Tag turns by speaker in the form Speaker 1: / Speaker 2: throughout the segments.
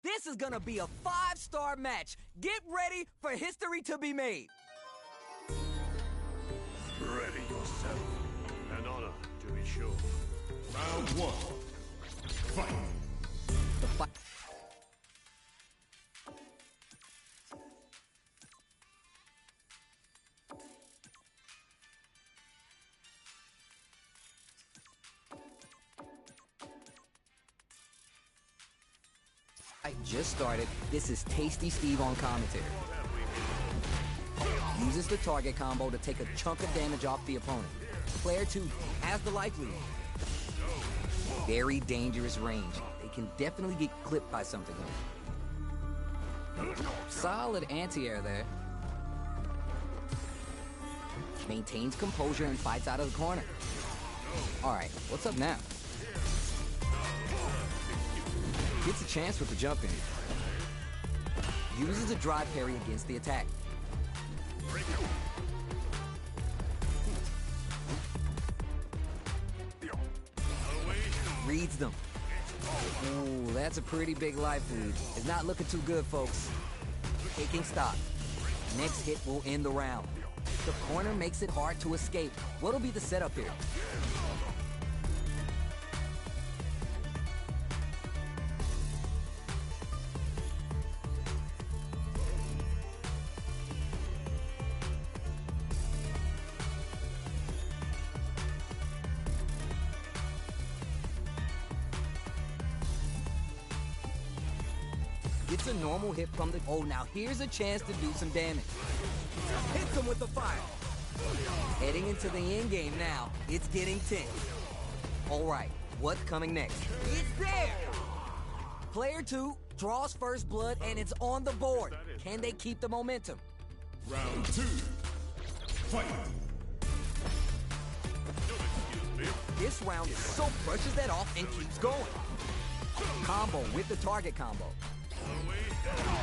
Speaker 1: This is gonna be a 5-star match. Get ready for history to be made.
Speaker 2: Ready yourself. An honor, to be sure.
Speaker 3: Round one. Fight.
Speaker 1: The fight. Just started. This is Tasty Steve on commentary. Uses the target combo to take a chunk of damage off the opponent. Player 2 has the life lead. Very dangerous range. They can definitely get clipped by something. Solid anti-air there. Maintains composure and fights out of the corner. Alright, what's up now? Gets a chance with the jump in. Uses a dry parry against the attack. Reads them. Ooh, that's a pretty big life lead. It's not looking too good, folks. Taking stock. Next hit will end the round. The corner makes it hard to escape. What'll be the setup here? It's a normal hit from the... Oh, now here's a chance to do some damage. Hits him with the fire. Heading into the end game now. It's getting tense. All right, what's coming next? It's there! Player 2 draws first blood, and it's on the board. Can they keep the momentum?
Speaker 3: Round 2. Fight.
Speaker 1: This round is so brushes that off and keeps going. Combo with the target combo.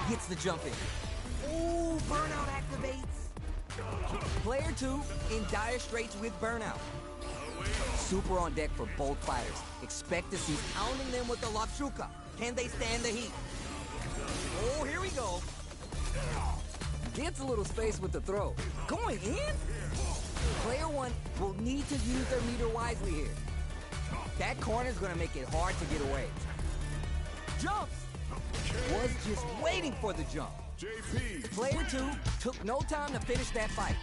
Speaker 1: Gets the jump in. Ooh, burnout activates. Player 2 in dire straits with burnout. Super on deck for both fighters. Expect to see pounding them with the Lapshuka. Can they stand the heat? Oh, here we go. Gets a little space with the throw. Going in? Player 1 will need to use their meter wisely here. That corner's gonna make it hard to get away. Jumps! Was just waiting for the jump.
Speaker 3: JP.
Speaker 1: Player 2 took no time to finish that fight.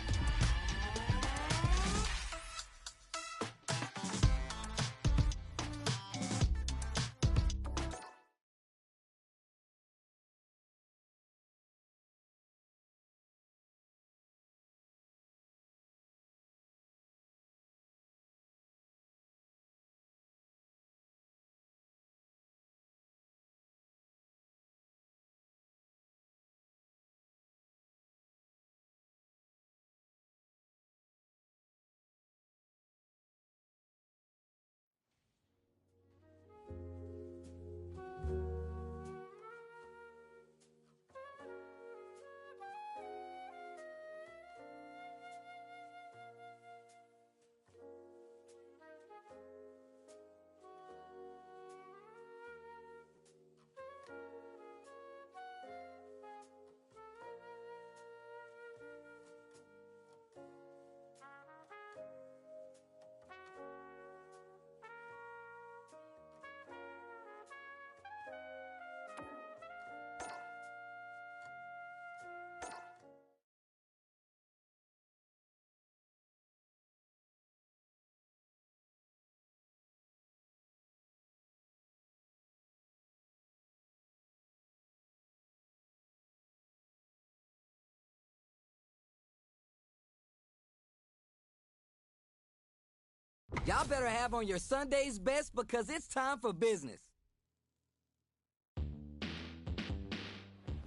Speaker 1: Y'all better have on your Sunday's best because it's time for business.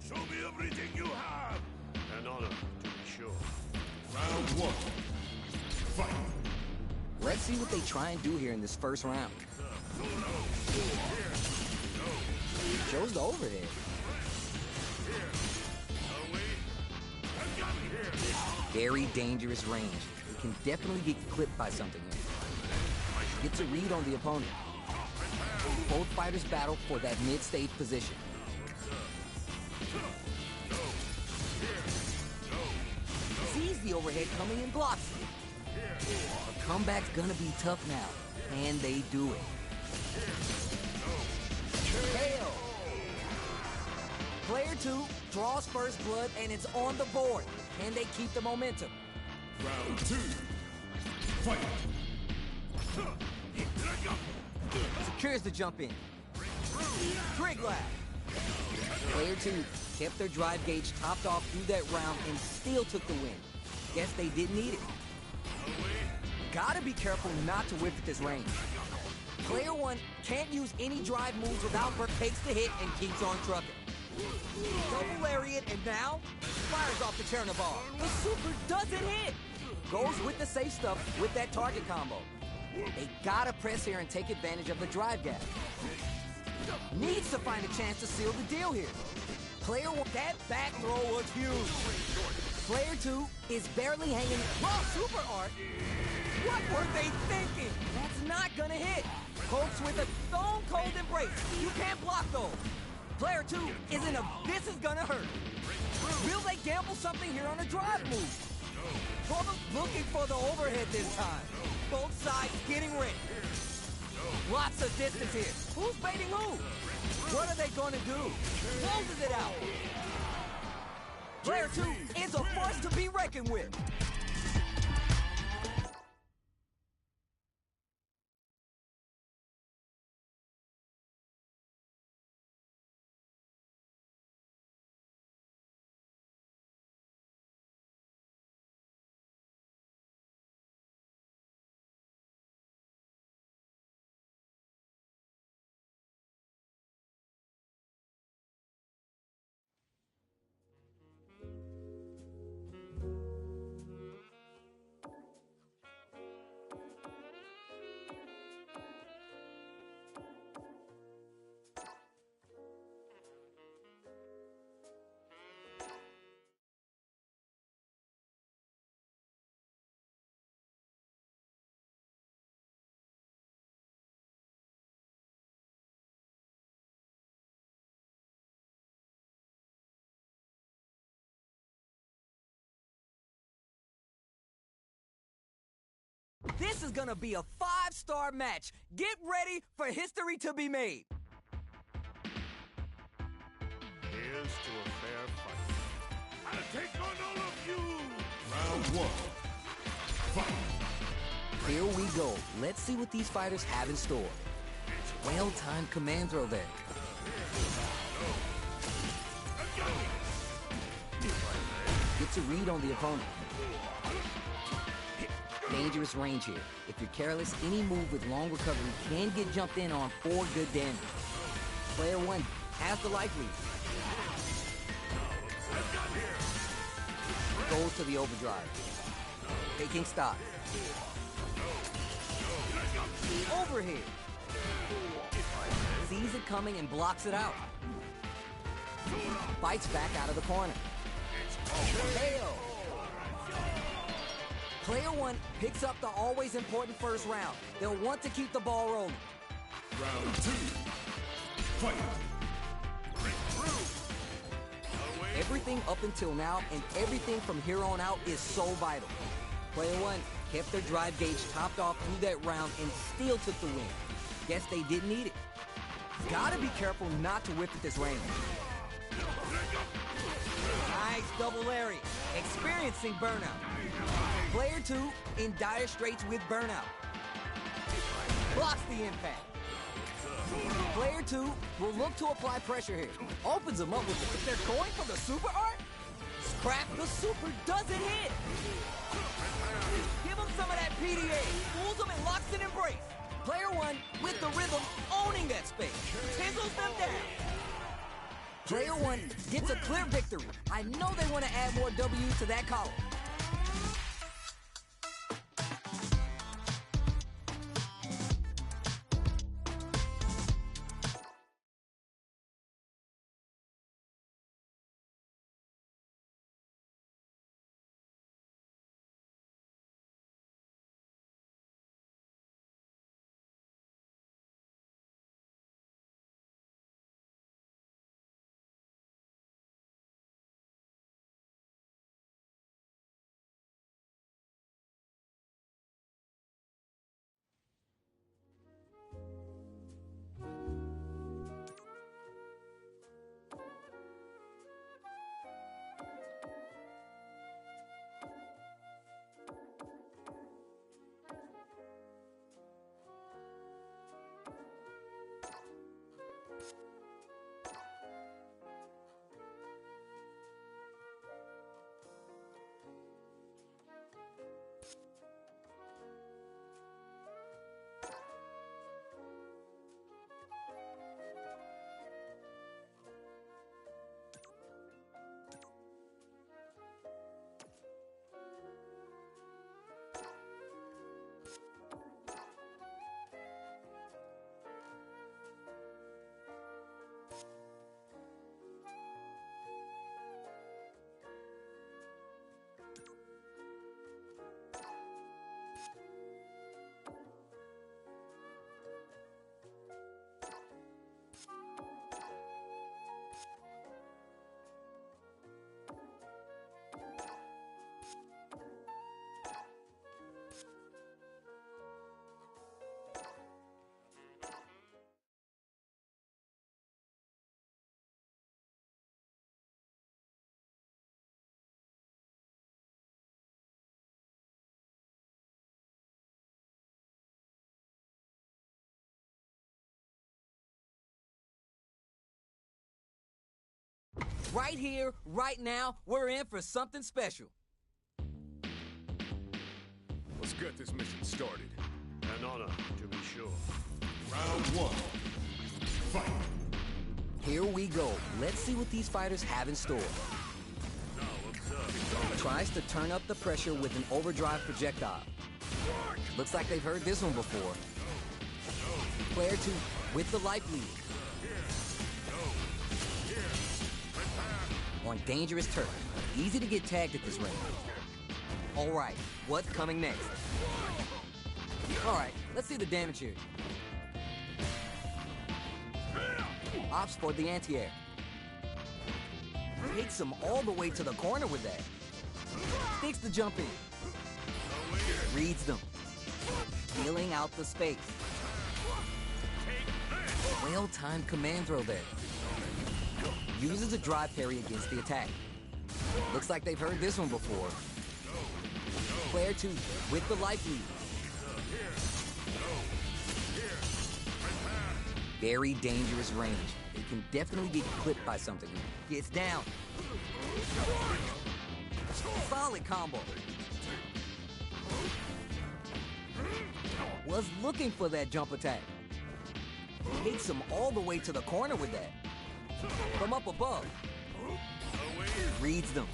Speaker 2: Show me everything you have. An honor, to be sure.
Speaker 3: Round 1. Fight.
Speaker 1: Let's see what they try and do here in this first round. Shows the overhead. Very dangerous range. It can definitely get clipped by something here. Gets a read on the opponent. Both fighters battle for that mid-stage position. Sees the overhead coming and blocks it. The comeback's gonna be tough now. And they do it. KO. Player 2 draws first blood and it's on the board. Can they keep the momentum?
Speaker 3: Round 2. Fight.
Speaker 1: Secures the jump in. Trig lap. Player 2 kept their drive gauge topped off through that round and still took the win. Guess they didn't need it. Gotta be careful not to whiff at this range. Player 1 can't use any drive moves without takes the hit and keeps on trucking. Double lariat and now fires off the Chernobyl. The super doesn't hit. Goes with the safe stuff with that target combo. They gotta press here and take advantage of the drive gap. Needs to find a chance to seal the deal here. Player 1, that back throw was huge. Player 2 is barely hanging. Raw super art. What were they thinking? That's not gonna hit. Pokes with a stone cold embrace. You can't block those. Player 2 is in a this is gonna hurt. Will they gamble something here on a drive move? Both looking for the overhead this time. Both sides getting ready. Lots of distance here. Who's baiting who? What are they gonna do? Closes it out. Player 2 is a force to be reckoned with. This is gonna be a 5-star match. Get ready for history to be made.
Speaker 2: Here's to a fair fight. I'll take on all of you!
Speaker 3: Round one. Fight.
Speaker 1: Here we go. Let's see what these fighters have in store. Well-timed command throw there. Gets a read on the opponent. Dangerous range here. If you're careless, any move with long recovery can get jumped in on for good damage. Player one has the life lead. Goes to the overdrive. Taking stock. The overhead. Sees it coming and blocks it out. Fights back out of the corner. KO. Player one picks up the always important first round. They'll want to keep the ball rolling.
Speaker 3: Round two. Fight.
Speaker 1: Everything up until now and everything from here on out is so vital. Player one kept their drive gauge topped off through that round and still took the win. Guess they didn't need it. Gotta be careful not to whip at this range. Nice double lariat, experiencing burnout. Player two in dire straits with burnout. Blocks the impact. Player two will look to apply pressure here. Opens them up with it. If they're going for the super art, scrap the super doesn't hit. Give them some of that PDA. Fools them and locks an embrace. Player one with the rhythm owning that space. Tizzles them down. Player one gets a clear victory. I know they want to add more W's to that column. Right here, right now, we're in for something special.
Speaker 3: Let's get this mission started.
Speaker 2: An honor, to be sure.
Speaker 3: Round one. Fight.
Speaker 1: Here we go. Let's see what these fighters have in store.
Speaker 2: Now observe.
Speaker 1: Tries to turn up the pressure with an overdrive projectile. Looks like they've heard this one before. Player two with the life lead. On dangerous turf. Easy to get tagged at this range. All right, what's coming next? All right, let's see the damage here. Opts for the anti-air. Takes him all the way to the corner with that. Sticks the jump in. Reads them. feeling out the space. Well-timed command throw there. Uses a drive parry against the attack. Looks like they've heard this one before. Player 2 with the life lead. Very dangerous range. It can definitely get clipped by something. Gets down. Solid combo. Was looking for that jump attack. Takes him all the way to the corner with that. From up above. Reads them.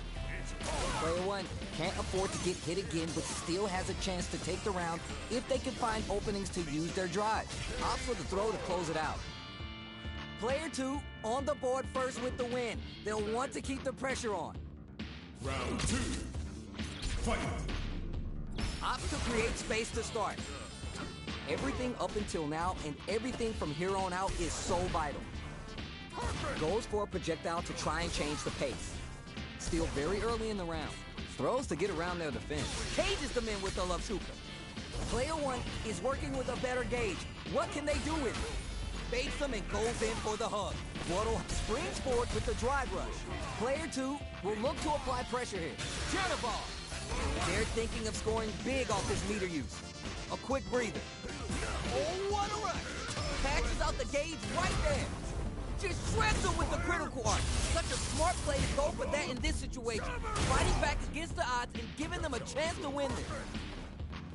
Speaker 1: Player 1 can't afford to get hit again, but still has a chance to take the round if they can find openings to use their drive. Opts for the throw to close it out. Player 2 on the board first with the win. They'll want to keep the pressure on.
Speaker 3: Round 2. Fight.
Speaker 1: Opts to create space to start. Everything up until now and everything from here on out is so vital. Goes for a projectile to try and change the pace. Still very early in the round. Throws to get around their defense. Cages them in with the Love-Shuka. Player 1 is working with a better gauge. What can they do with it? Baits them and goes in for the hug. Waddle springs forward with the drive rush. Player 2 will look to apply pressure here. Janivar! They're thinking of scoring big off this meter use. A quick breather. Oh, what a rush! Patches out the gauge right there. Just shreds them with the critical arc. Such a smart play to go for that in this situation. Fighting back against the odds and giving them a chance to win this.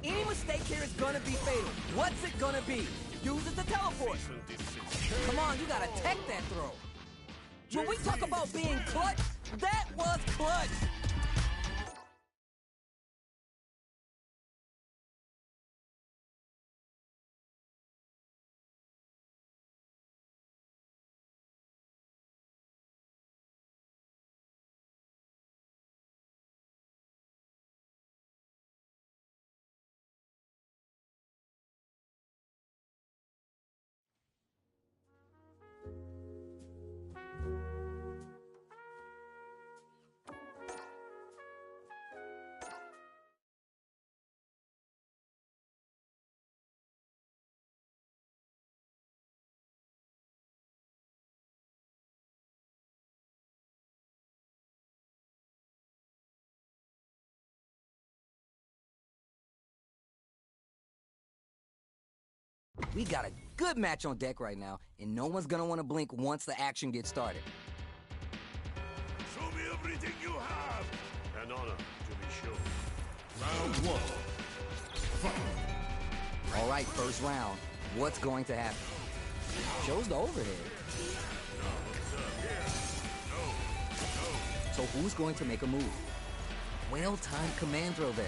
Speaker 1: Any mistake here is gonna be fatal. What's it gonna be? Use it to teleport. Come on, you gotta tech that throw. When we talk about being clutch, that was clutch. We got a good match on deck right now, and no one's gonna want to blink once the action gets started.
Speaker 2: Show me everything you have! An honor, to be sure.
Speaker 3: Round 1. Fight.
Speaker 1: All right, first round. What's going to happen? Shows the overhead. So who's going to make a move? Well-timed command throw there.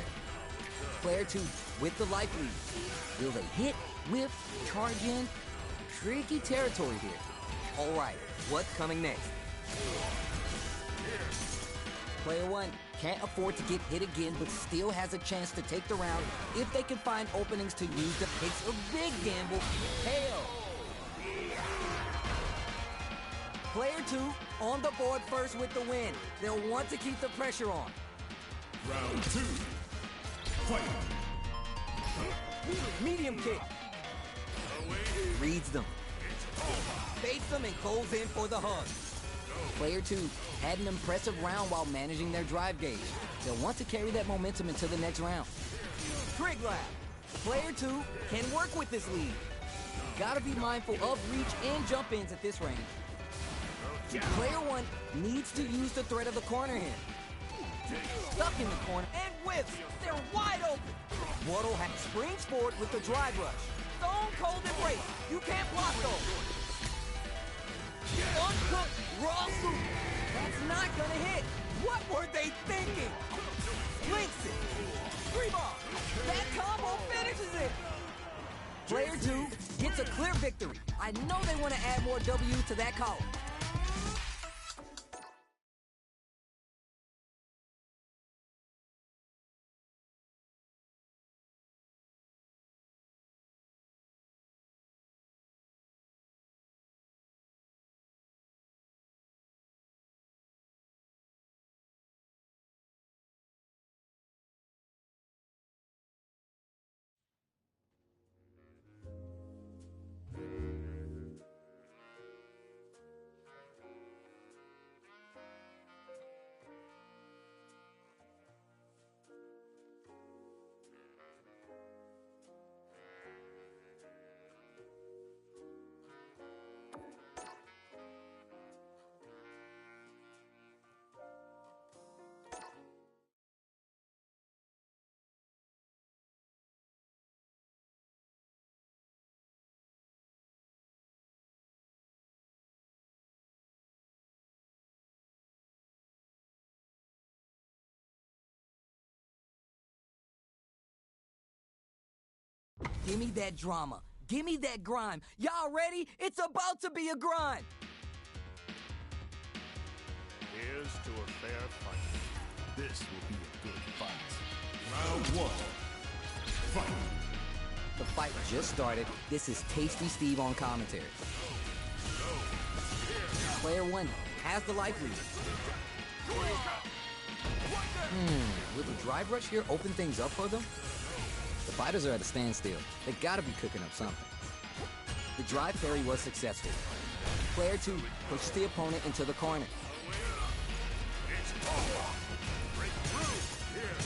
Speaker 1: Player 2 with the life lead. Will they hit, whip, charge in? Tricky territory here. All right, what's coming next? Player 1 can't afford to get hit again, but still has a chance to take the round if they can find openings to use the picks. A big gamble. Hell. Player 2 on the board first with the win. They'll want to keep the pressure on.
Speaker 3: Round 2. Fight.
Speaker 1: Medium kick. Reads them. Baits them and goes in for the hug. Player 2 had an impressive round while managing their drive gauge. They'll want to carry that momentum into the next round. Trig Lab. Player 2 can work with this lead. Gotta be mindful of reach and jump ins at this range. Player 1 needs to use the threat of the corner here. Stuck in the corner and whiffs. They're wide open. Waddle springs forward with the drive rush. Stone cold embrace. You can't block those. Uncooked raw soup. That's not gonna hit. What were they thinking? Links it. 3-ball. That combo finishes it. Player 2 gets a clear victory. I know they want to add more W to that column. Give me that drama. Give me that grime. Y'all ready? It's about to be a grind.
Speaker 2: Here's to a fair fight.
Speaker 3: This will be a good fight. Round one. Fight.
Speaker 1: The fight just started. This is Tasty Steve on commentary. Player one has the life lead. Will the drive rush here open things up for them? The fighters are at a standstill. They gotta be cooking up something. The drive parry was successful. Player two pushes the opponent into the corner.
Speaker 2: It's over. Break through. Here.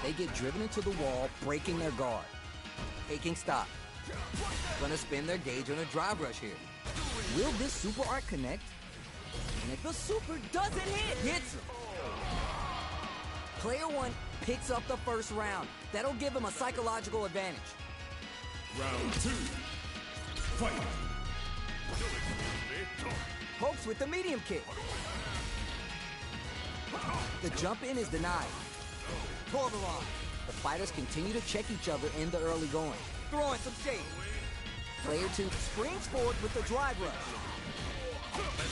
Speaker 1: They get driven into the wall, breaking their guard. Taking stock. Gonna spin their gauge on a drive rush here. Will this super art connect? And if the super doesn't hit, hits him. Player one picks up the first round. That'll give him a psychological advantage.
Speaker 3: Round two. Fight.
Speaker 1: Pokes with the medium kick. The jump in is denied. Torberon. The fighters continue to check each other in the early going. Throwing some shade. Player two springs forward with the drive rush.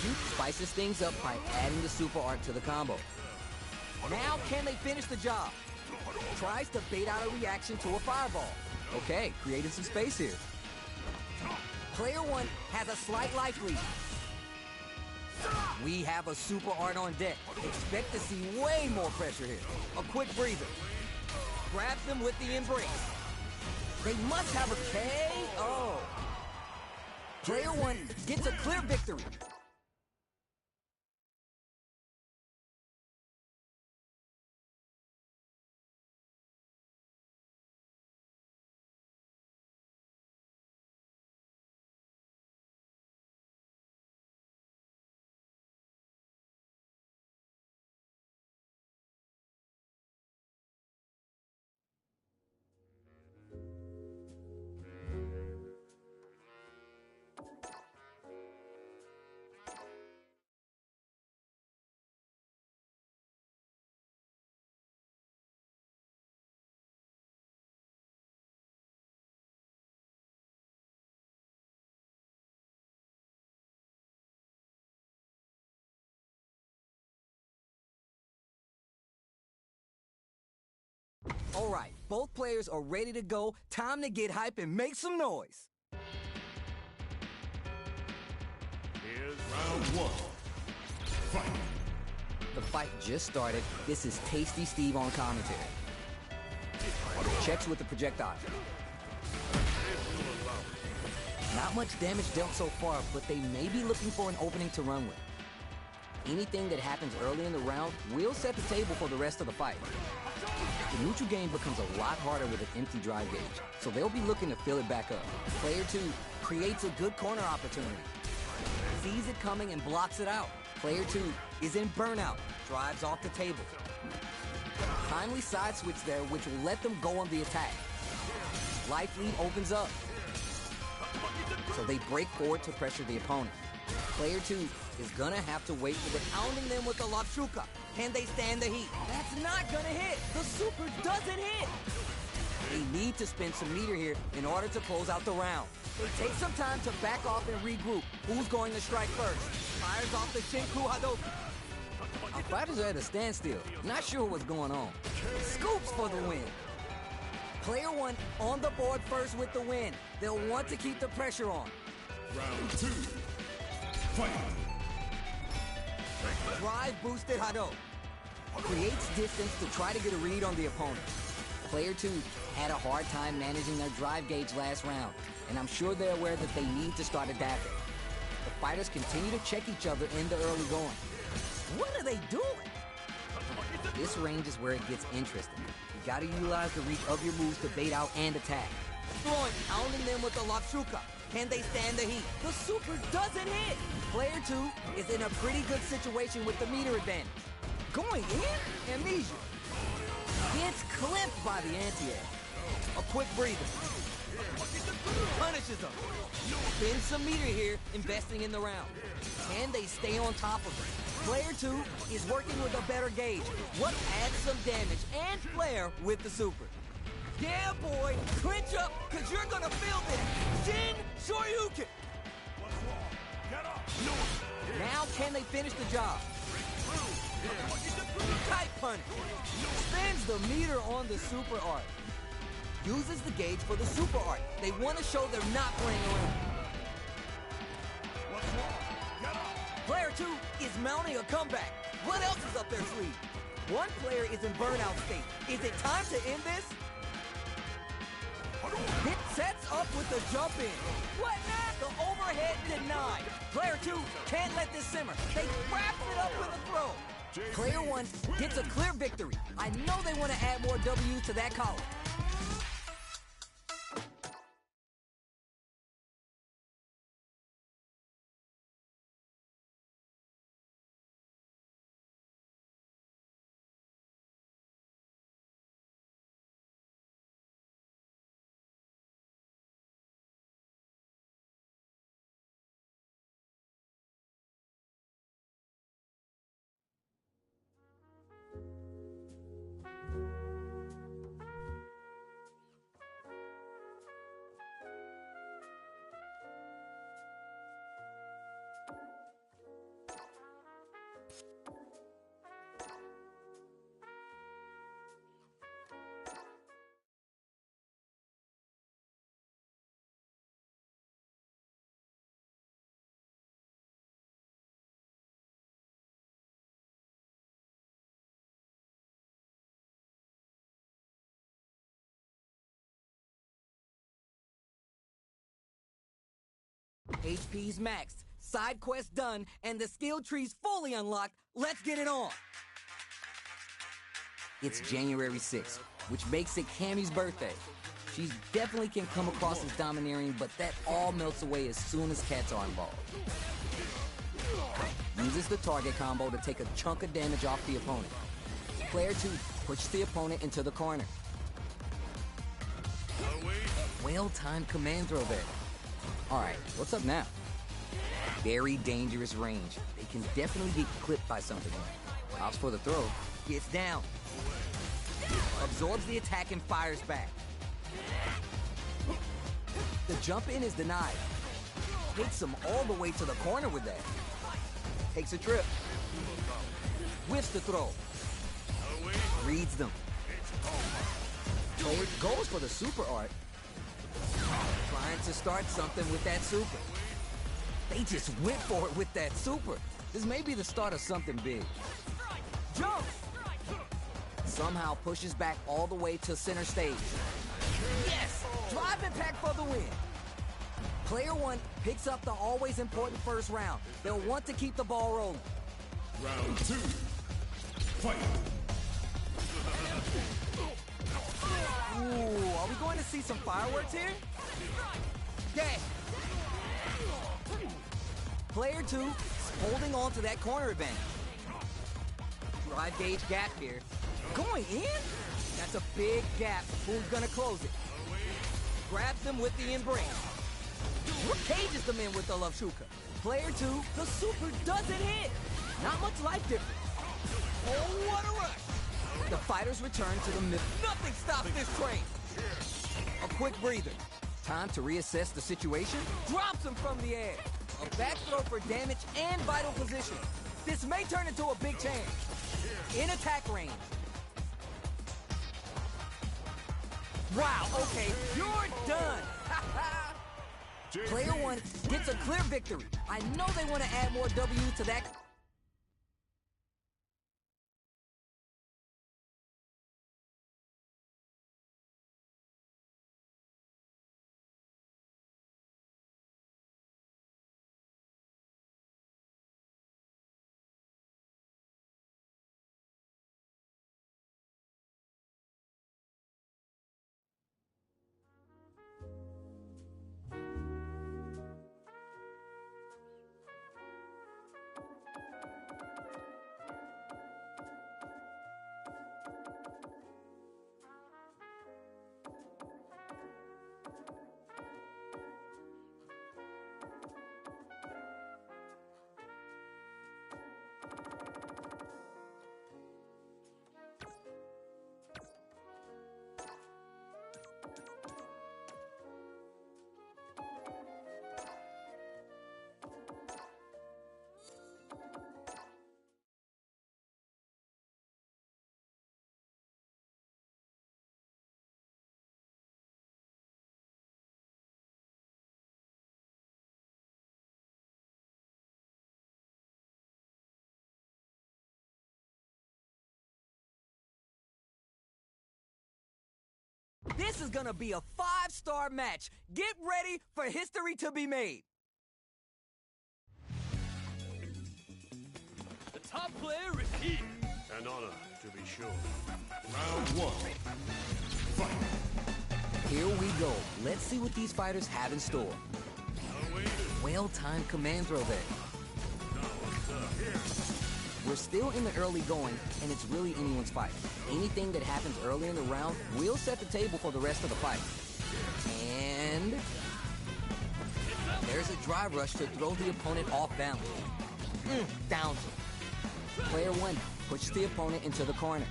Speaker 1: Duke spices things up by adding the super art to the combo. Now can they finish the job? Tries to bait out a reaction to a fireball. Okay, creating some space here. Player one has a slight life lead. We have a super art on deck. Expect to see way more pressure here. A quick breather. Grabs them with the embrace. They must have a KO. Player one gets a clear victory. All right, both players are ready to go. Time to get hype and make some noise.
Speaker 2: Here's
Speaker 3: Round one. Fight.
Speaker 1: The fight just started. This is Tasty Steve on commentary. Checks with the projectile. Not much damage dealt so far, but they may be looking for an opening to run with. Anything that happens early in the round will set the table for the rest of the fight. The neutral game becomes a lot harder with an empty drive gauge, so they'll be looking to fill it back up. Player two creates a good corner opportunity. Sees it coming and blocks it out. Player two is in burnout, drives off the table. Timely side switch there, which will let them go on the attack. Life lead opens up. So they break forward to pressure the opponent. Player two is gonna have to wait for the pounding them with the Lapshuka. Can they stand the heat? That's not gonna hit. The super doesn't hit. They need to spend some meter here in order to close out the round. They take some time to back off and regroup. Who's going to strike first? Fires off the Shinku Hadouken. Our fighters are at a standstill. Not sure what's going on. Scoops for the win. Player one on the board first with the win. They'll want to keep the pressure on.
Speaker 3: Round two. Fight.
Speaker 1: Drive boosted Hado. Creates distance to try to get a read on the opponent. Player two had a hard time managing their drive gauge last round, and I'm sure they're aware that they need to start adapting. The fighters continue to check each other in the early going. What are they doing? This range is where it gets interesting. You gotta utilize the reach of your moves to bait out and attack. Throwing, pounding them with the Lapshuka. Can they stand the heat? The super doesn't hit. Player two is in a pretty good situation with the meter advantage. Going in? Amnesia. Gets clipped by the anti-air. A quick breather. Punishes them. Spend some meter here, investing in the round. Can they stay on top of it? Player 2 is working with a better gauge. What adds some damage and flair with the super. Yeah, boy, clinch up, because you're going to feel this. Jin Shoryuken.
Speaker 2: Get up!
Speaker 1: Now can they finish the job? Kite punch. Spins the meter on the super art. Uses the gauge for the super art. They want to show they're not playing around.
Speaker 2: What's wrong? Get up!
Speaker 1: Player 2 is mounting a comeback. What else is up their sleeve? One player is in burnout state. Is it time to end this? It sets up with the jump in. What now? The overhead denied. Player 2 can't let this simmer. They wrap it up with a throw. Player 1 gets a clear victory. I know they want to add more W's to that column. HP's maxed, side quest done, and the skill tree's fully unlocked. Let's get it on! It's January 6th, which makes it Cammy's birthday. She definitely can come across as domineering, but that all melts away as soon as cats are involved. Uses the target combo to take a chunk of damage off the opponent. Player 2 pushes the opponent into the corner. Well-timed command throw there. Alright, what's up now? Very dangerous range. They can definitely get clipped by something. Opts for the throw. Gets down. Absorbs the attack and fires back. The jump in is denied. Takes him all the way to the corner with that. Takes a trip. Whiffs the throw. Reads them. Player goes for the super art. Trying to start something with that super. They just went for it with that super. This may be the start of something big. Jump! Somehow pushes back all the way to center stage. Yes! Drive impact for the win. Player 1 picks up the always important first round. They'll want to keep the ball rolling.
Speaker 3: Round 2. Fight.
Speaker 1: Ooh, are we going to see some fireworks here? Yeah. Player 2 is holding on to that corner advantage. Drive gauge gap here. Going in? That's a big gap. Who's gonna close it? Grabs them with the embrace. Cages them in with the Love Shuka. Player 2, the super doesn't hit. Not much life difference. Oh, what a rush. The fighters return to the middle. Nothing stops this train. A quick breather. Time to reassess the situation. Drops him from the air. A back throw for damage and vital position. This may turn into a big chance. In attack range. Wow, okay, you're done. Player 1 gets a clear victory. I know they want to add more W to that. This is gonna be a 5-star match. Get ready for history to be made.
Speaker 3: The top player is here.
Speaker 2: An honor, to be sure.
Speaker 3: Round one. Fight.
Speaker 1: Here we go. Let's see what these fighters have in store. Well-timed command throw there. We're still in the early going, and it's really anyone's fight. Anything that happens early in the round will set the table for the rest of the fight. And there's a drive rush to throw the opponent off balance. Down. Player one pushes the opponent into the corner.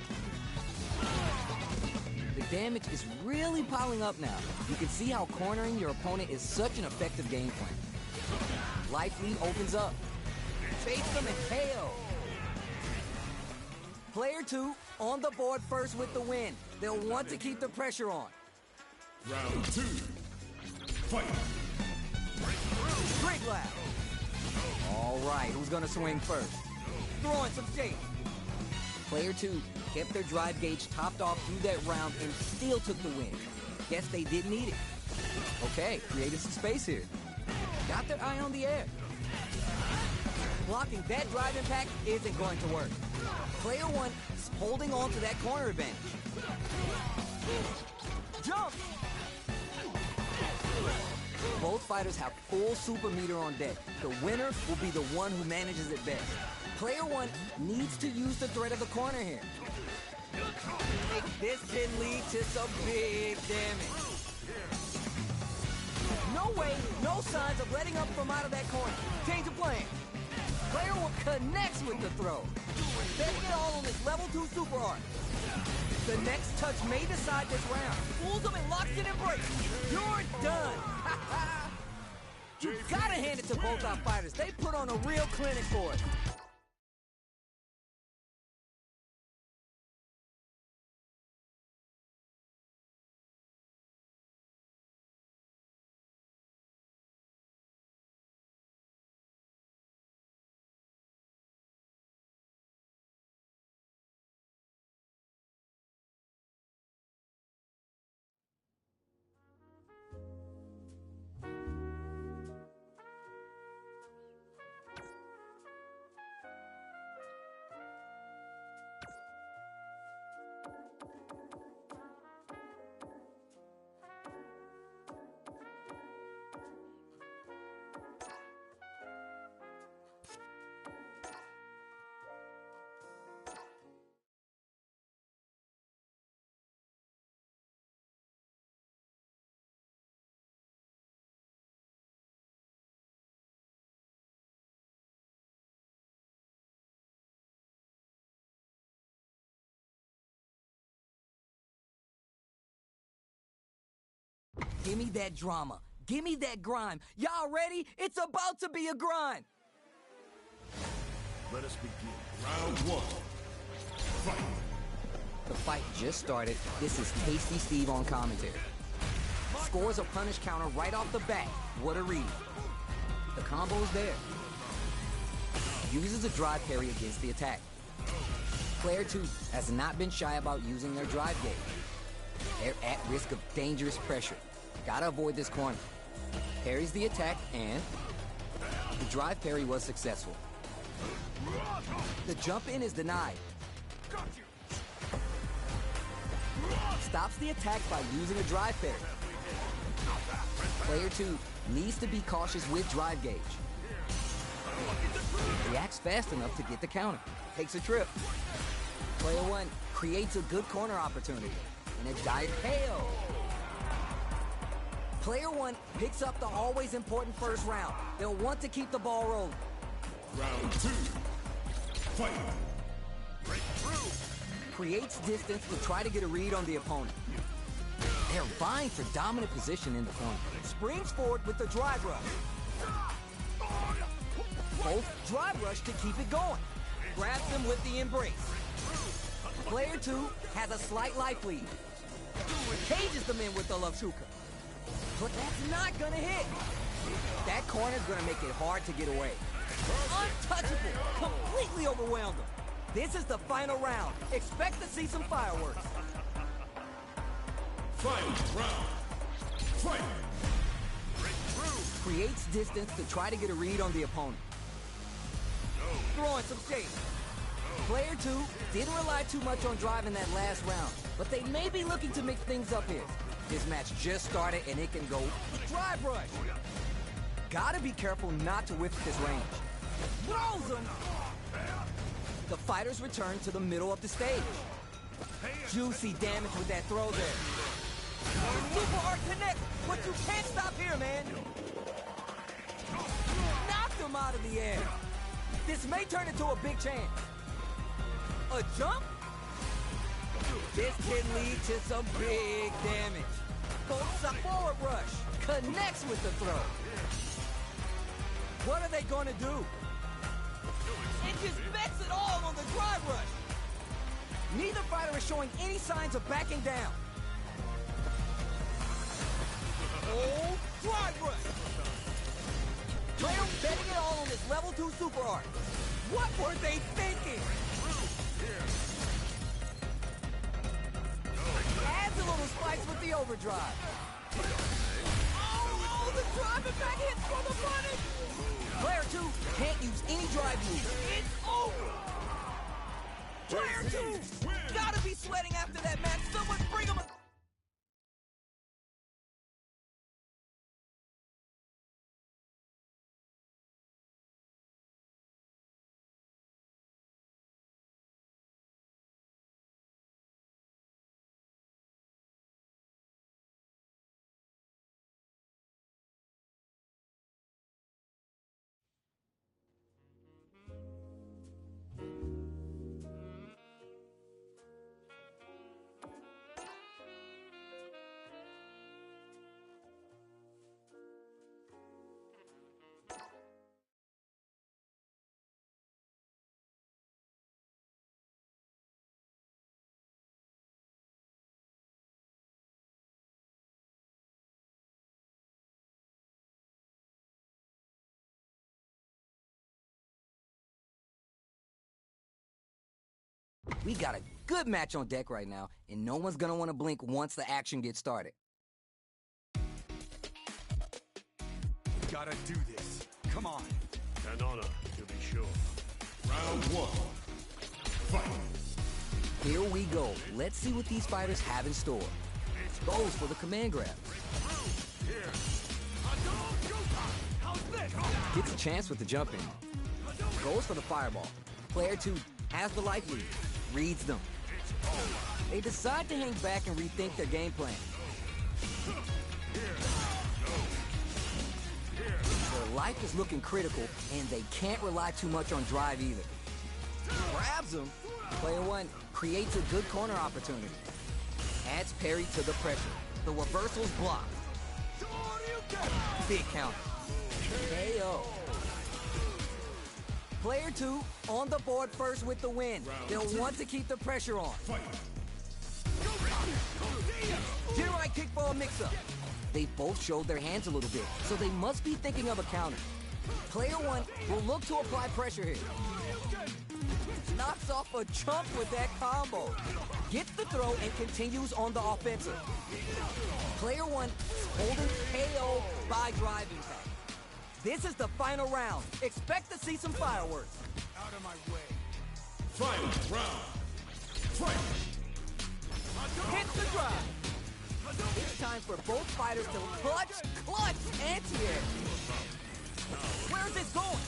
Speaker 1: The damage is really piling up now. You can see how cornering your opponent is such an effective game plan. Life lead opens up. Face them and KO. Player two on the board first with the win. They'll want to keep the pressure on.
Speaker 3: Round two. Fight.
Speaker 1: Great laugh. All right, who's gonna swing first? Throwing some shade. Player two kept their drive gauge topped off through that round and still took the win. Guess they didn't need it. Okay, created some space here. Got their eye on the air. Blocking that drive impact isn't going to work. Player one is holding on to that corner advantage. Jump! Both fighters have full super meter on deck. The winner will be the one who manages it best. Player one needs to use the threat of the corner here. This can lead to some big damage. No way, no signs of letting up from out of that corner. Change of plan. Player one connects with the throw. Betting it all on this level 2 super art. The next touch may decide this round. Fools him and locks in embrace. You're done. You gotta hand it to both our fighters. They put on a real clinic for it. Give me that drama. Give me that grime. Y'all ready? It's about to be a grind.
Speaker 3: Let us begin. Round one. Fight.
Speaker 1: The fight just started. This is Tasty Steve on commentary. Scores a punish counter right off the bat. What a read. The combo's there. Uses a drive parry against the attack. Player two has not been shy about using their drive gauge. They're at risk of dangerous pressure. Gotta avoid this corner. Parries the attack and the drive parry was successful. The jump in is denied. Stops the attack by using a drive parry. Player two needs to be cautious with drive gauge. Reacts fast enough to get the counter. Takes a trip. Player one creates a good corner opportunity and a dive KO. Player one picks up the always important first round. They'll want to keep the ball rolling.
Speaker 3: Round two. Fight.
Speaker 1: Creates distance to try to get a read on the opponent. They're vying for dominant position in the corner. Springs forward with the drive rush. Both drive rush to keep it going. Grabs them with the embrace. Player two has a slight life lead. Cages them in with the Love-Shuka. But that's not gonna hit. That corner's gonna make it hard to get away. Untouchable. Completely overwhelmed them. This is the final round. Expect to see some fireworks.
Speaker 3: Final round. Fight!
Speaker 1: Creates distance to try to get a read on the opponent. Throwing some shade. Player 2 didn't rely too much on driving that last round, but they may be looking to mix things up here. This match just started and it can go drive rush. Gotta be careful not to whiff this range. Throws him! The fighters return to the middle of the stage. Juicy damage with that throw there. Super Art connect, but you can't stop here, man. Knocked him out of the air. This may turn into a big chance. A jump? This can lead to some big damage. Bolts a forward rush. Connects with the throw. What are they gonna do? It just bets it all on the drive rush. Neither fighter is showing any signs of backing down. Oh, drive rush. Player betting it all on this level 2 super art. What were they thinking? Adds a little spice with the overdrive. Oh, the drive and back hits for the punish. Player 2 can't use any drive moves. It's over. Player 2 gotta be sweating after that match. Someone bring him a... We got a good match on deck right now, and no one's gonna want to blink once the action gets started.
Speaker 3: Gotta do this. Come on.
Speaker 2: An honor, to be sure.
Speaker 3: Round 1. Fight!
Speaker 1: Here we go. Let's see what these fighters have in store. Goes for the command grab. Gets a chance with the jump in. Goes for the fireball. Player 2 has the life lead. Reads them. They decide to hang back and rethink their game plan. Their life is looking critical, and they can't rely too much on drive either. Grabs him. Player 1 creates a good corner opportunity. Adds parry to the pressure. The reversal's blocked. Big counter. KO. Player 2 on the board first with the win. They'll want to keep the pressure on. Jirai kick for a mix-up. They both showed their hands a little bit, so they must be thinking of a counter. Player 1 will look to apply pressure here. Knocks off a chump with that combo. Gets the throw and continues on the offensive. Player 1 holding KO by drive impact. This is the final round. Expect to see some fireworks.
Speaker 3: Out of my way. Final round. Fight!
Speaker 1: Hits the drive. It's time for both fighters to clutch anti-air. Where is this going?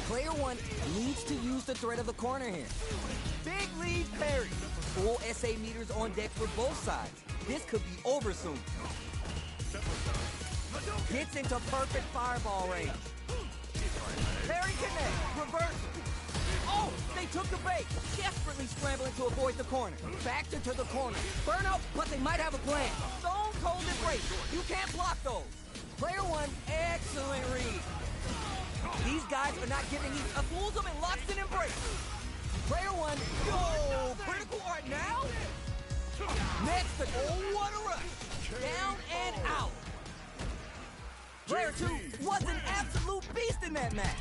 Speaker 1: Player 1 needs to use the threat of the corner here. Big lead parry. Full SA meters on deck for both sides. This could be over soon. Gets into perfect fireball range. Parry connect. Reversal. Oh, they took the bait. Desperately scrambling to avoid the corner. Backed into the corner. Burnout, but they might have a plan. Stone cold embrace. You can't block those. Player 1, excellent read. These guys are not giving each a fools them and locks an embrace. Player 1, yo, critical art now? Next, oh, what a rush. Down and out. Player 2 was an absolute beast in that match.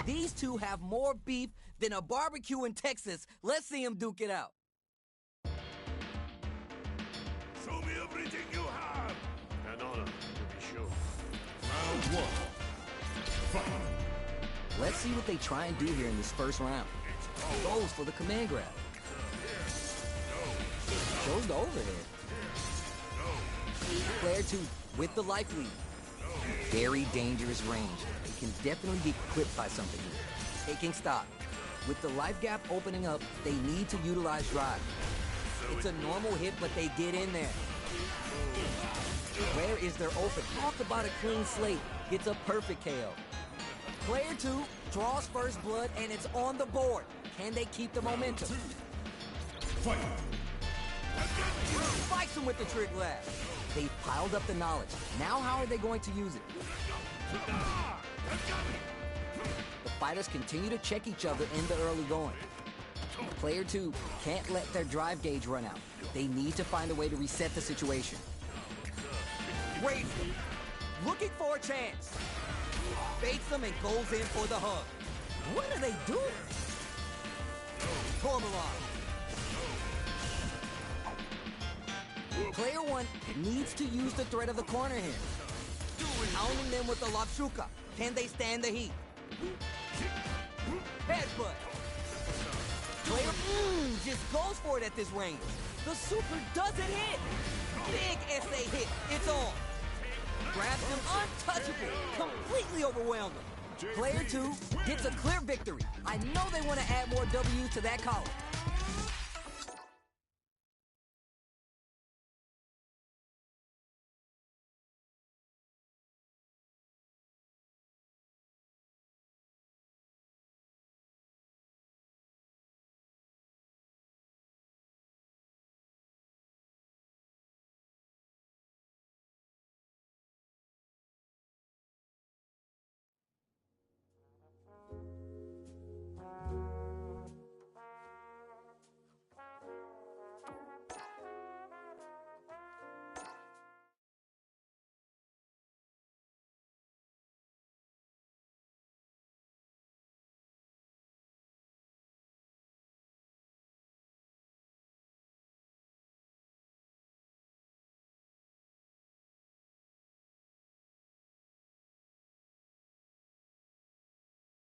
Speaker 1: These two have more beef than a barbecue in Texas. Let's see them duke it out.
Speaker 2: Show me everything you have! An honor, to be sure.
Speaker 3: Round one. Fight.
Speaker 1: Let's see what they try and do here in this first round. Goes for the command grab. Shows the overhead. Player 2 with the life lead. Very dangerous range. It can definitely be clipped by something here. Taking stock. With the life gap opening up, they need to utilize drive. It's a normal hit, but they get in there. Where is their open? Talk about a clean slate. Gets a perfect KO. Player 2 draws first blood, and it's on the board. Can they keep the momentum?
Speaker 3: Fight.
Speaker 1: Spikes him with the trick lab. They've piled up the knowledge. Now how are they going to use it? The fighters continue to check each other in the early going. Player 2 can't let their drive gauge run out. They need to find a way to reset the situation. Raise them. Looking for a chance. Baits them and goes in for the hug. What are they doing? Tourmaline. Player 1 needs to use the threat of the corner here. Pounding them with the Lapshuka. Can they stand the heat? Headbutt. Player just goes for it at this range. The super doesn't hit. Big SA hit. It's on. Grabs him untouchable. Completely overwhelmed him. Player 2 gets a clear victory. I know they want to add more W's to that column.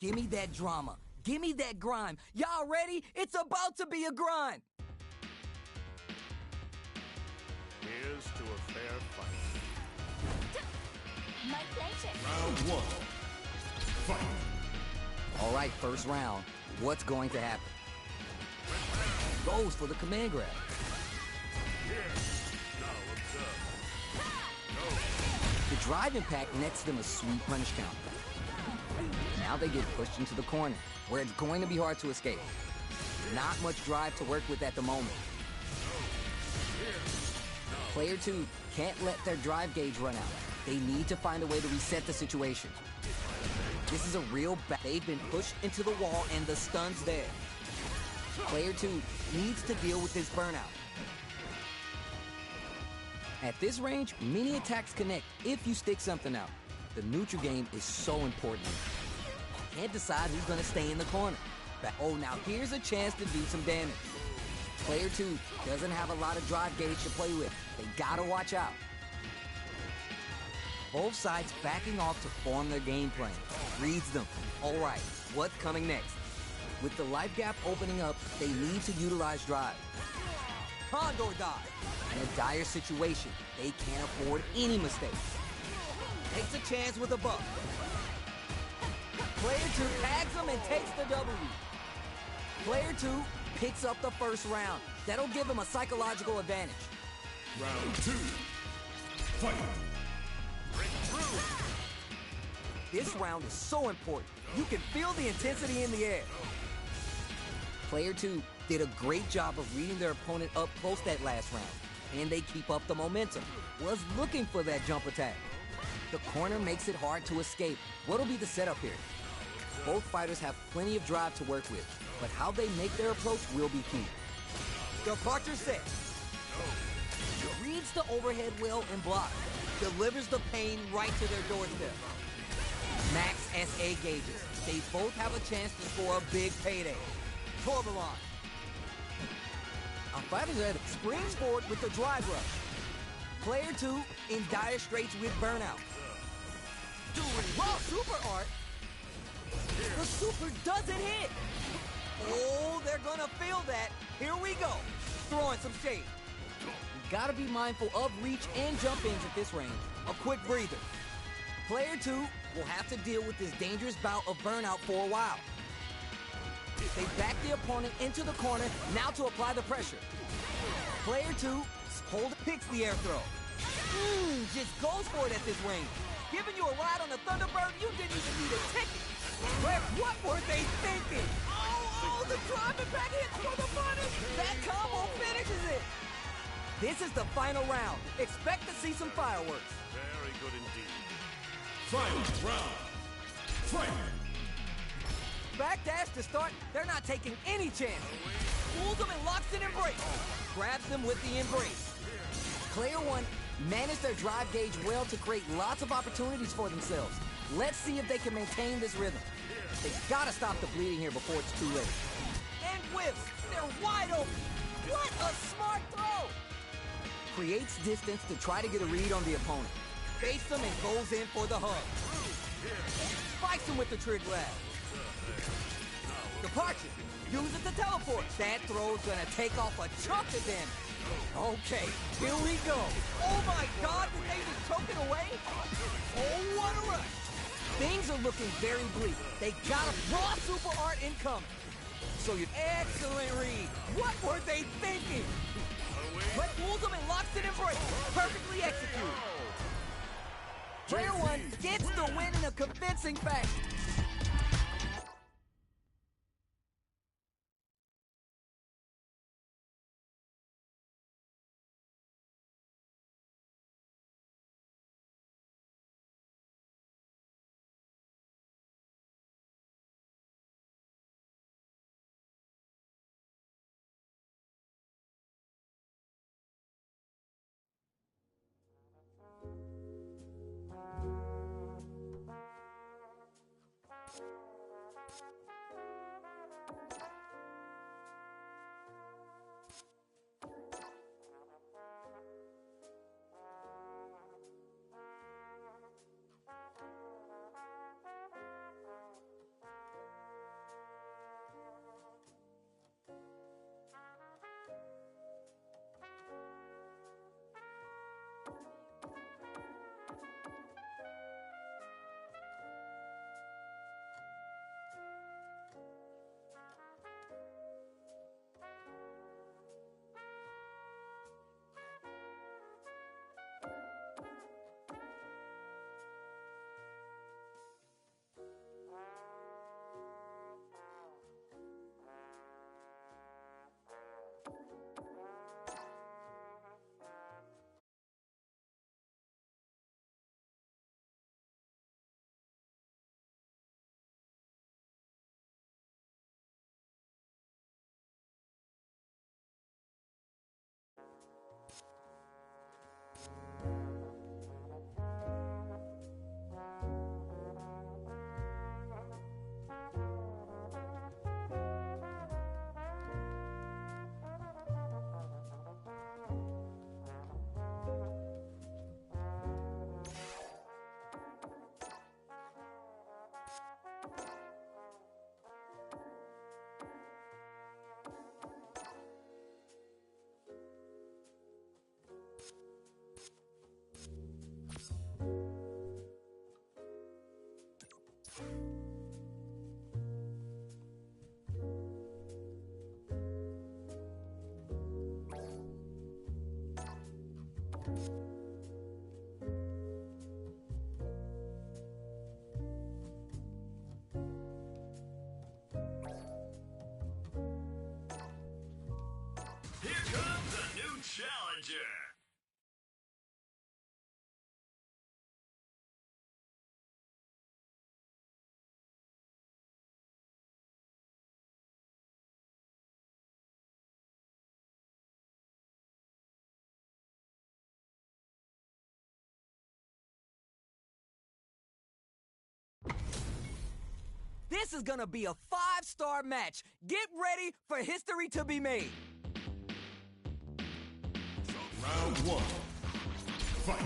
Speaker 1: Give me that drama. Give me that grime. Y'all ready? It's about to be a grind.
Speaker 2: Here's to a fair fight.
Speaker 4: My pleasure.
Speaker 3: Round one. Fight.
Speaker 1: All right, first round. What's going to happen? Goes for the command grab.
Speaker 2: Now observe.
Speaker 1: The drive impact nets them a sweet punish count. Now they get pushed into the corner, where it's going to be hard to escape. Not much drive to work with at the moment. Player 2 can't let their drive gauge run out. They need to find a way to reset the situation. This is a real they've been pushed into the wall and the stun's there. Player 2 needs to deal with this burnout. At this range, many attacks connect if you stick something out. The neutral game is so important. Can't decide who's going to stay in the corner. But, oh, now here's a chance to do some damage. Player 2 doesn't have a lot of drive gauge to play with. They gotta watch out. Both sides backing off to form their game plan. Reads them. All right, what's coming next? With the life gap opening up, they need to utilize drive. Condor dive. In a dire situation, they can't afford any mistakes. Takes a chance with a buck. Player 2 tags him and takes the W. Player 2 picks up the first round. That'll give him a psychological advantage.
Speaker 3: Round two. Fight.
Speaker 1: This round is so important. You can feel the intensity in the air. Player 2 did a great job of reading their opponent up close that last round. And they keep up the momentum. Was looking for that jump attack. The corner makes it hard to escape. What'll be the setup here? Both fighters have plenty of drive to work with, but how they make their approach will be key. Departure set. Reads the overhead well and blocks. Delivers the pain right to their doorstep. Max SA gauges. They both have a chance to score a big payday. Torbellon. Our fighters are at springs forward with the drive rush. Player 2 in dire straits with burnout. Raw super art. The super doesn't hit. Oh, they're gonna feel that. Here we go. Throwing some shade. You gotta be mindful of reach and jump ins at this range. A quick breather. Player 2 will have to deal with this dangerous bout of burnout for a while. They back the opponent into the corner, now to apply the pressure. Player 2 picks the air throw. Just goes for it at this range. Giving you a ride on the Thunderbird, you didn't even need a ticket. Ref, what were they thinking? Oh, the driving back hits for the punish. That combo finishes it. This is the final round. Expect to see some fireworks.
Speaker 2: Very good indeed.
Speaker 3: Final round. Fight!
Speaker 1: Backdash to start, they're not taking any chance. Pulls them and locks an embrace. Grabs them with the embrace. Player 1 managed their drive gauge well to create lots of opportunities for themselves. Let's see if they can maintain this rhythm. They gotta stop the bleeding here before it's too late. And whiffs, they're wide open. What a smart throw! Creates distance to try to get a read on the opponent. Fakes them and goes in for the hug. Spikes him with the trig grab. Departure. Use it to teleport. That throw's gonna take off a chunk of damage. Okay, here we go. Oh my God, did they just choke it away? Oh, what a rush. Things are looking very bleak. They got a raw super art incoming. So you excellent read. What were they thinking? But pulls them and locks it in break. Perfectly executed. Player 1 gets the win in a convincing fashion. This is gonna be a 5-star match. Get ready for history to be made.
Speaker 3: Round 1. Fight.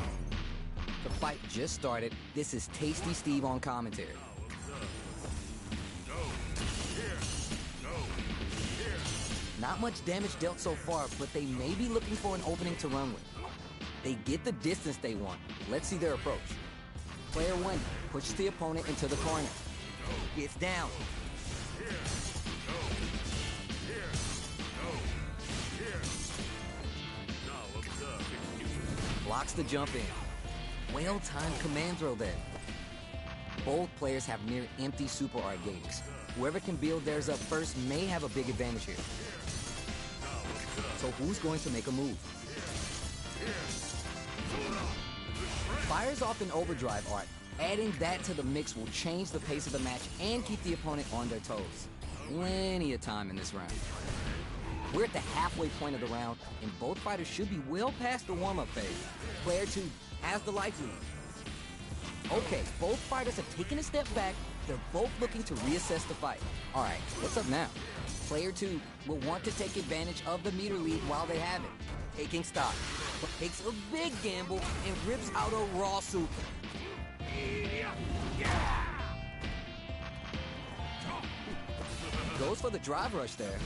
Speaker 1: The fight just started. This is Tasty Steve on commentary. Not much damage dealt so far, but they may be looking for an opening to run with. They get the distance they want. Let's see their approach. Player 1 pushes the opponent into the corner. Gets down. Blocks the jump in. Well-timed command throw there. Both players have near empty super art gauges. Whoever can build theirs up first may have a big advantage here. So who's going to make a move? Fires off an overdrive art. Adding that to the mix will change the pace of the match and keep the opponent on their toes. Plenty of time in this round. We're at the halfway point of the round, and both fighters should be well past the warm-up phase. Player 2 has the life lead. Okay, both fighters have taken a step back. They're both looking to reassess the fight. All right, what's up now? Player 2 will want to take advantage of the meter lead while they have it. Taking stock, but takes a big gamble and rips out a raw super. Goes for the drive rush there.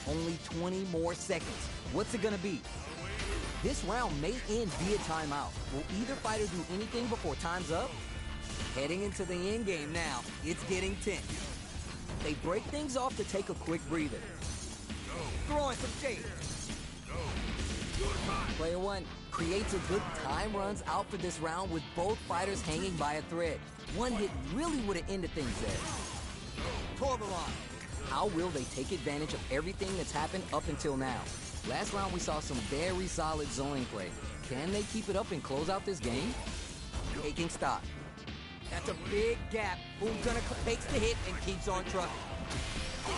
Speaker 1: Only 20 more seconds. What's it gonna be? This round may end via timeout. Will either fighter do anything before time's up? Heading into the end game now, it's getting tense. They break things off to take a quick breather. Throwing some shade. Player 1 creates a good time runs out for this round with both fighters hanging by a thread. One hit really would have ended things there. Torbalon. How will they take advantage of everything that's happened up until now? Last round we saw some very solid zoning play. Can they keep it up and close out this game? Taking stock. That's a big gap. Who's gonna takes the hit and keeps on trucking.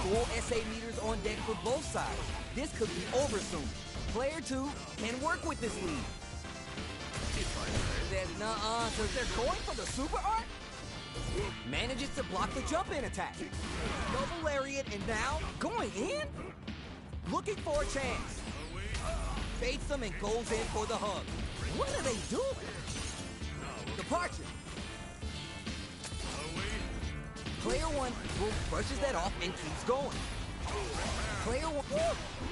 Speaker 1: Full SA meters on deck for both sides. This could be over soon. Player 2 can work with this lead. So they're going for the super art? Manages to block the jump-in attack. Double lariat and now going in? Looking for a chance. Baits them and goes in for the hug. What are they doing? Departure. Player 1 brushes that off and keeps going. Player 1,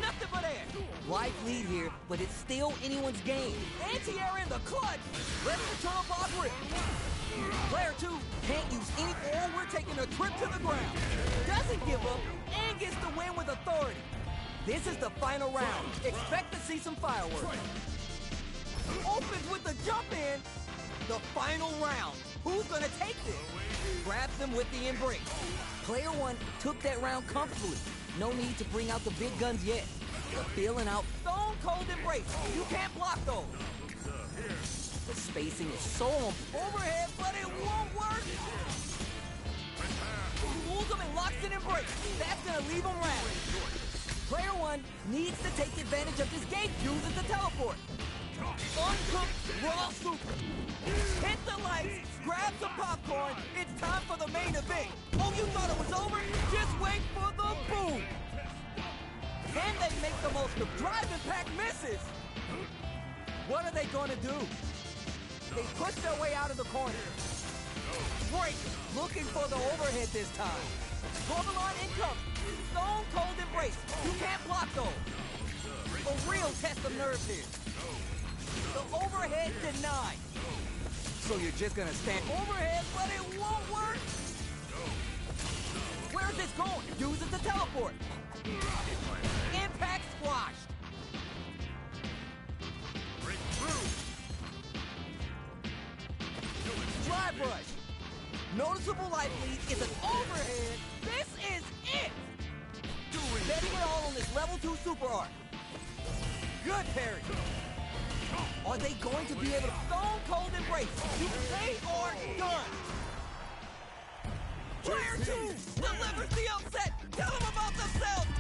Speaker 1: nothing but air. Life lead here, but it's still anyone's game. Anti-air in the clutch. Let's return a block rip. Player 2 can't use any air. We're taking a trip to the ground. Doesn't give up and gets the win with authority. This is the final round. Expect to see some fireworks. Opens with the jump in. The final round. Who's gonna take this? Grabs them with the embrace. Player 1 took that round comfortably. No need to bring out the big guns yet. The feeling out stone cold embrace. You can't block those. The spacing is so on overhead, but it won't work. Pulls them and locks an embrace. That's gonna leave them rattling. Player 1 needs to take advantage of this gate. Uses the teleport. Uncooked raw super. Hit the lights. Grab some popcorn. It's time for the main event. Oh, you thought it was over? Just wait for the boom. Can they make the most of drive impact misses? What are they gonna do? They push their way out of the corner. Break. Looking for the overhead this time. Torbalon incoming. Stone cold embrace. You can't block those. A real test of nerves here. The overhead denied. So you're just gonna stand overhead, but it won't work. Where's this going? Uses the teleport. Impact squashed. Drive rush. Noticeable life lead is an overhead. This is it. Betting it all on this level 2 super art. Good parry. Are they going to be able to stone cold embrace? They are done. Player 2 delivers the upset. Tell them about themselves.